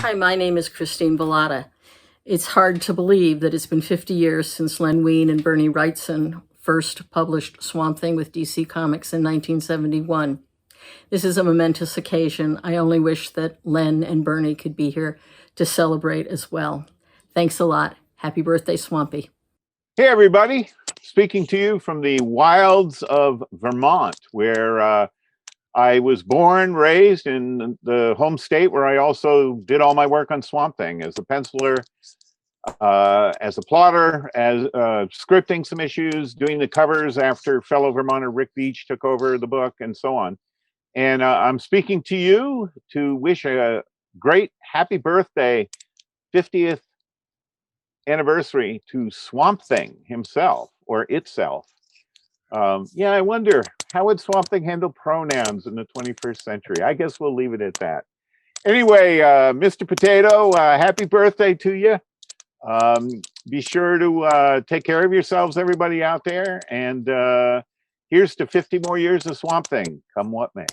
Hi, my name is Christine Vallata. It's hard to believe that it's been 50 years since Len Wein and Bernie Wrightson first published Swamp Thing with DC Comics in 1971. This is a momentous occasion. I only wish that Len and Bernie could be here to celebrate as well. Thanks a lot. Happy birthday, Swampy. Hey, everybody. Speaking to you from the wilds of Vermont, where I was born, raised in the home state where I also did all my work on Swamp Thing as a penciler, as a plotter, as scripting some issues, doing the covers after fellow Vermonter Rick Beach took over the book, and so on. And I'm speaking to you to wish a great happy birthday, 50th anniversary to Swamp Thing himself or itself. Yeah, I wonder, how would Swamp Thing handle pronouns in the 21st century? I guess we'll leave it at that. Anyway, Mr. Potato, happy birthday to you. Be sure to take care of yourselves, everybody out there. And here's to 50 more years of Swamp Thing, come what may.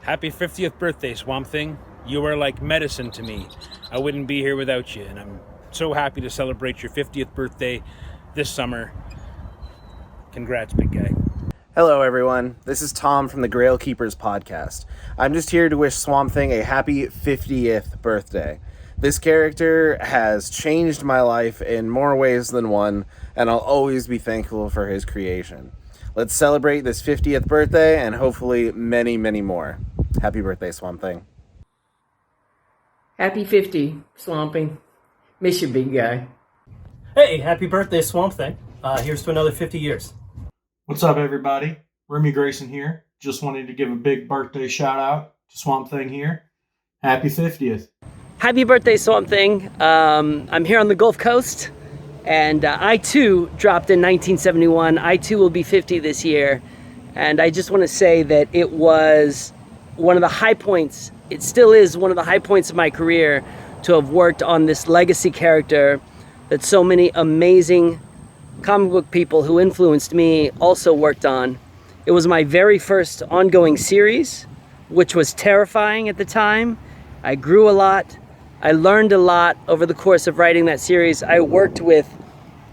Happy 50th birthday, Swamp Thing. You are like medicine to me. I wouldn't be here without you, and I'm so happy to celebrate your 50th birthday this summer. Congrats, big guy. Hello, everyone. This is Tom from the Grail Keepers podcast. I'm just here to wish Swamp Thing a happy 50th birthday. This character has changed my life in more ways than one, and I'll always be thankful for his creation. Let's celebrate this 50th birthday and hopefully many, many more. Happy birthday, Swamp Thing. Happy 50, Swamping. Miss you, big guy. Hey, happy birthday, Swamp Thing. Here's to another 50 years. What's up, everybody? Remy Grayson here. Just wanted to give a big birthday shout out to Swamp Thing here. Happy 50th. Happy birthday, Swamp Thing. I'm here on the Gulf Coast, and I too dropped in 1971. I too will be 50 this year, and I just want to say that it was one of the high points, it still is one of the high points of my career to have worked on this legacy character that so many amazing comic book people who influenced me also worked on. It was my very first ongoing series, which was terrifying at the time. I grew a lot. I learned a lot over the course of writing that series. I worked with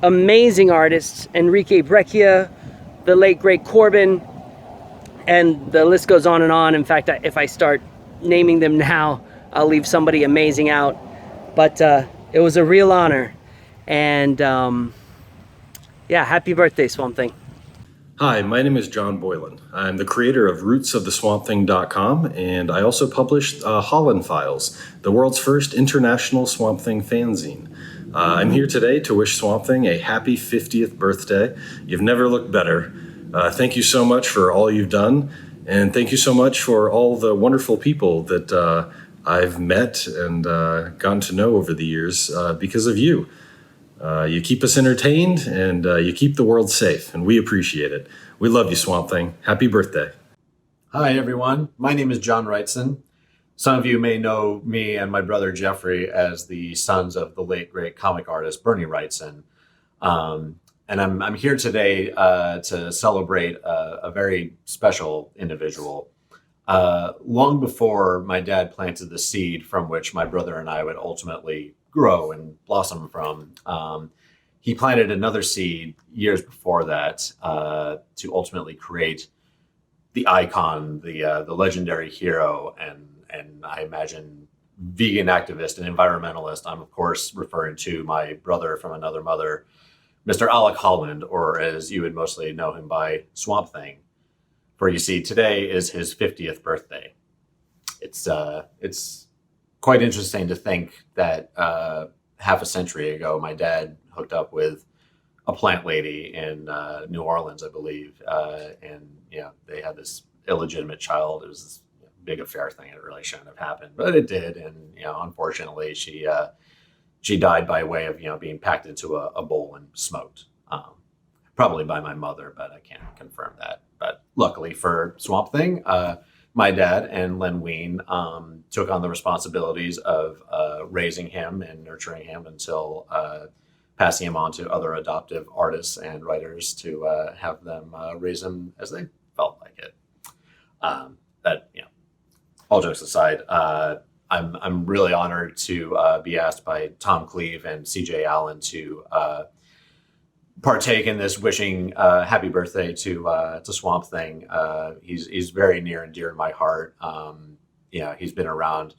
amazing artists, Enrique Breccia, the late great Corbin, and the list goes on and on. In fact, if I start naming them now, I'll leave somebody amazing out. But it was a real honor. And yeah, happy birthday, Swamp Thing. Hi, my name is John Boylan. I'm the creator of rootsoftheswampthing.com, and I also published Holland Files, the world's first international Swamp Thing fanzine. I'm here today to wish Swamp Thing a happy 50th birthday. You've never looked better. Thank you so much for all you've done, and thank you so much for all the wonderful people that I've met and gotten to know over the years because of you. You keep us entertained, and you keep the world safe, and we appreciate it. We love you, Swamp Thing. Happy birthday. Hi, everyone. My name is John Wrightson. Some of you may know me and my brother Jeffrey as the sons of the late, great comic artist Bernie Wrightson. And I'm here today to celebrate a very special individual. Long before my dad planted the seed from which my brother and I would ultimately grow and blossom from, he planted another seed years before that to ultimately create the icon, the legendary hero, and I imagine vegan activist and environmentalist. I'm of course referring to my brother from another mother, Mr. Alec Holland, or as you would mostly know him by, Swamp Thing. For you see, today is his 50th birthday. It's quite interesting to think that half a century ago, my dad hooked up with a plant lady in New Orleans, I believe, and they had this illegitimate child. It was this big affair thing. It really shouldn't have happened, but it did, and unfortunately, she died by way of being packed into a bowl and smoked, probably by my mother, but I can't confirm that. But luckily for Swamp Thing, my dad and Len Wein took on the responsibilities of raising him and nurturing him until passing him on to other adoptive artists and writers to have them raise him as they felt like it. All jokes aside, I'm really honored to be asked by Tom Cleave and CJ Allen to partake in this wishing happy birthday to Swamp Thing. He's very near and dear to my heart. He's been around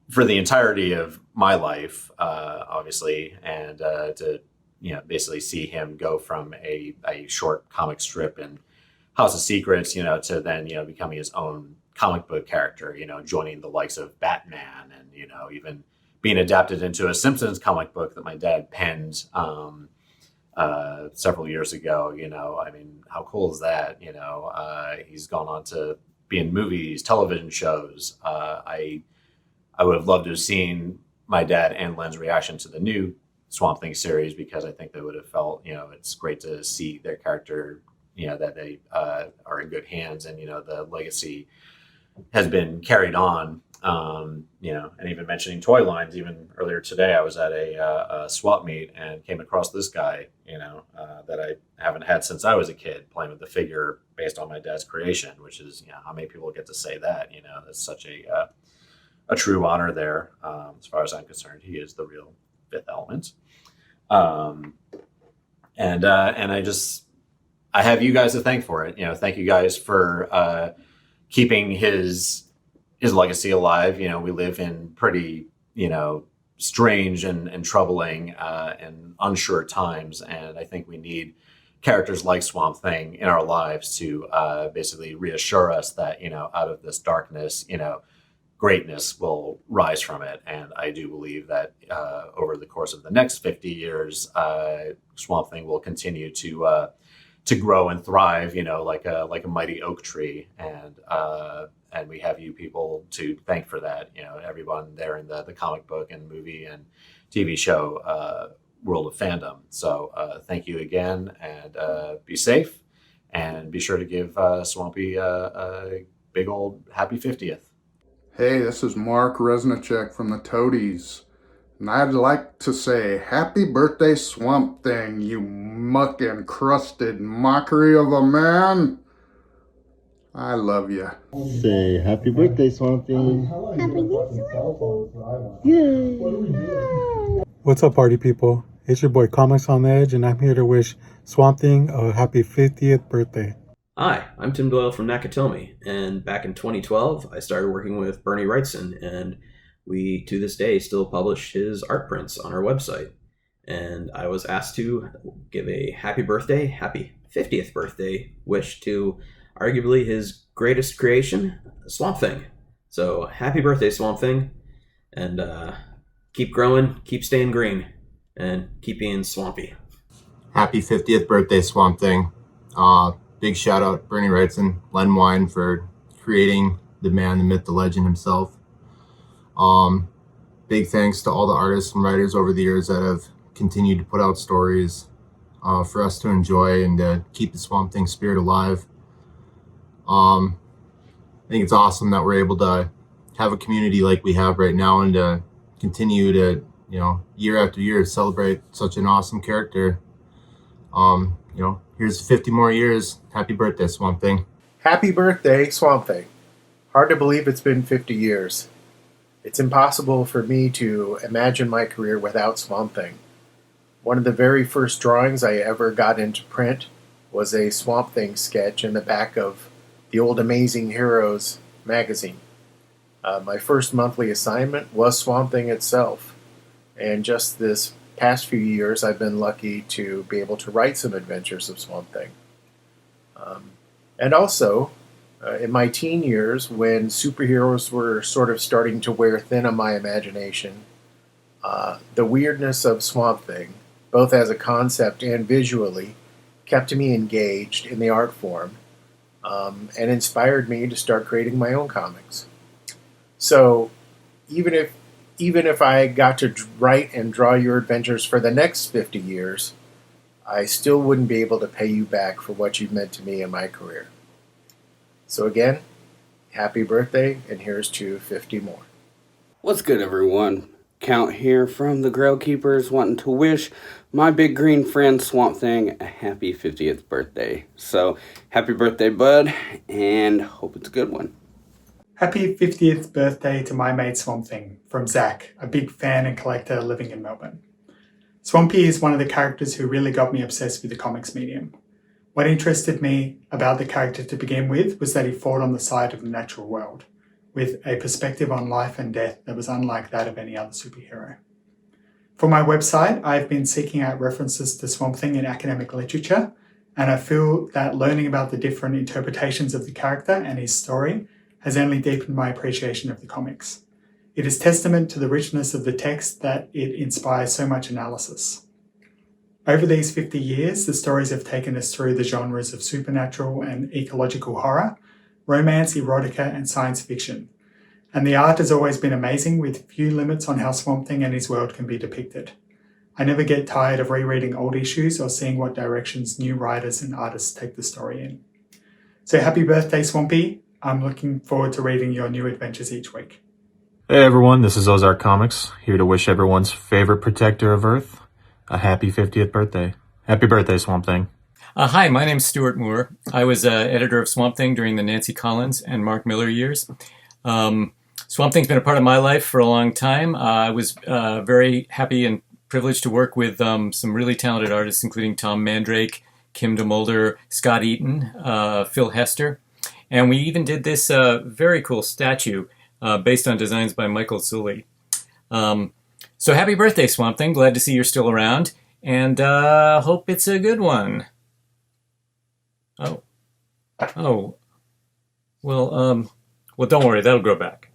for the entirety of my life, obviously, and to basically see him go from a short comic strip in House of Secrets, to then becoming his own comic book character, joining the likes of Batman, and even being adapted into a Simpsons comic book that my dad penned several years ago. I mean, how cool is that? He's gone on to be in movies, television shows. I would have loved to have seen my dad and Len's reaction to the new Swamp Thing series, because I think they would have felt, it's great to see their character, that they are in good hands, and, the legacy has been carried on. And even mentioning toy lines, even earlier today, I was at a swap meet and came across this guy, that I haven't had since I was a kid, playing with the figure based on my dad's creation, which is, how many people get to say that, that's such a true honor there. As far as I'm concerned, he is the real Fifth Element. I have you guys to thank for it. Thank you guys for keeping his legacy alive. We live in pretty, strange and troubling and unsure times. And I think we need characters like Swamp Thing in our lives to basically reassure us that, out of this darkness, greatness will rise from it. And I do believe that over the course of the next 50 years, Swamp Thing will continue to grow and thrive, like a mighty oak tree. And we have you people to thank for that. Everyone there in the comic book and movie and TV show world of fandom. So thank you again, and be safe, and be sure to give Swampy a big old happy 50th. Hey, this is Mark Resnicek from the Toadies, and I'd like to say happy birthday, Swamp Thing, you muck-encrusted mockery of a man. I love you. Say happy birthday, Swamp Thing. Happy birthday, Swamp Thing. What's up, party people? It's your boy Comics on the Edge, and I'm here to wish Swamp Thing a happy 50th birthday. Hi, I'm Tim Doyle from Nakatomi, and back in 2012, I started working with Bernie Wrightson, and we, to this day, still publish his art prints on our website. And I was asked to give a happy birthday, happy 50th birthday wish to arguably his greatest creation, Swamp Thing. So happy birthday, Swamp Thing, and keep growing, keep staying green, and keep being swampy. Happy 50th birthday, Swamp Thing. Big shout out Bernie Wrightson, Len Wein, for creating the man, the myth, the legend himself. Big thanks to all the artists and writers over the years that have continued to put out stories for us to enjoy and to keep the Swamp Thing spirit alive. I think it's awesome that we're able to have a community like we have right now, and to continue to, year after year, celebrate such an awesome character. Here's 50 more years. Happy birthday, Swamp Thing. Happy birthday, Swamp Thing. Hard to believe it's been 50 years. It's impossible for me to imagine my career without Swamp Thing. One of the very first drawings I ever got into print was a Swamp Thing sketch in the back of the old Amazing Heroes magazine. My first monthly assignment was Swamp Thing itself. And just this past few years, I've been lucky to be able to write some adventures of Swamp Thing. And also, in my teen years, when superheroes were sort of starting to wear thin on my imagination, the weirdness of Swamp Thing, both as a concept and visually, kept me engaged in the art form, and inspired me to start creating my own comics. So, even if I got to write and draw your adventures for the next 50 years, I still wouldn't be able to pay you back for what you've meant to me in my career. So again, happy birthday, and here's to 50 more. What's good, everyone? Count here from the Grail Keepers, wanting to wish my big green friend Swamp Thing a happy 50th birthday. So, happy birthday, bud, and hope it's a good one. Happy 50th birthday to my mate Swamp Thing, from Zach, a big fan and collector living in Melbourne. Swampy is one of the characters who really got me obsessed with the comics medium. What interested me about the character to begin with was that he fought on the side of the natural world, with a perspective on life and death that was unlike that of any other superhero. For my website, I've been seeking out references to Swamp Thing in academic literature, and I feel that learning about the different interpretations of the character and his story has only deepened my appreciation of the comics. It is testament to the richness of the text that it inspires so much analysis. Over these 50 years, the stories have taken us through the genres of supernatural and ecological horror, romance, erotica, and science fiction. And the art has always been amazing, with few limits on how Swamp Thing and his world can be depicted. I never get tired of rereading old issues or seeing what directions new writers and artists take the story in. So happy birthday, Swampy. I'm looking forward to reading your new adventures each week. Hey everyone, this is Ozark Comics, here to wish everyone's favorite protector of Earth a happy 50th birthday. Happy birthday, Swamp Thing. Hi, my name's Stuart Moore. I was editor of Swamp Thing during the Nancy Collins and Mark Miller years. Swamp Thing's been a part of my life for a long time. I was very happy and privileged to work with some really talented artists, including Tom Mandrake, Kim DeMolder, Scott Eaton, Phil Hester. And we even did this very cool statue based on designs by Michael Sully. So happy birthday, Swamp Thing. Glad to see you're still around. And hope it's a good one. Oh. Well, don't worry. That'll grow back.